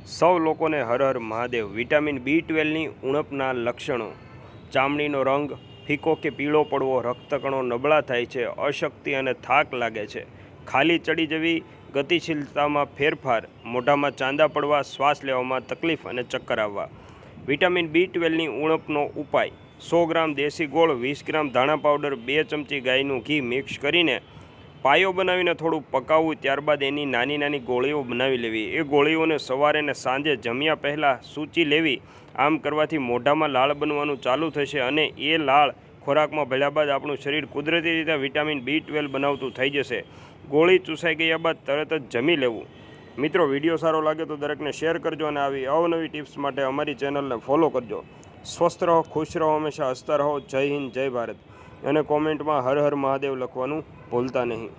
સૌ લોકોને હર હર મહાદેવ। વિટામિન B12ની ઉણપના લક્ષણો: ચામડીનો રંગ ફીકો કે પીળો પડવો, રક્તકણો નબળા થાય છે, અશક્તિ અને થાક લાગે છે, ખાલી ચડી જવી, ગતિશીલતામાં ફેરફાર, મોઢામાં ચાંદા પડવા, શ્વાસ લેવામાં તકલીફ અને ચક્કર આવવા। વિટામિન B12ની ઉણપનો ઉપાય: 100 ગ્રામ દેશી ગોળ, 20 ગ્રામ ધાણા પાવડર, 2 ચમચી ગાયનું ઘી મિક્સ કરીને પાયો બનાવીને થોડું પકાવવું, ત્યારબાદ એની નાની નાની ગોળીઓ બનાવી લેવી। એ ગોળીઓને સવારે અને સાંજે જમ્યા પહેલાં સૂચી લેવી। આમ કરવાથી મોઢામાં લાળ બનવાનું ચાલુ થશે અને એ લાળ ખોરાકમાં ભળ્યા બાદ આપણું શરીર કુદરતી રીતે વિટામિન B12 બનાવતું થઈ જશે। ગોળી ચૂસાઈ ગયા બાદ તરત જ જમી લેવું। મિત્રો, વિડીયો સારો લાગે તો દરેકને શેર કરજો અને આવી અવનવી ટિપ્સ માટે અમારી ચેનલને ફોલો કરજો। સ્વસ્થ રહો, ખુશ રહો, હંમેશા હસતા રહો। જય હિન્દ, જય ભારત। અને કોમેન્ટમાં હર હર મહાદેવ લખવાનું ભૂલતા નહીં।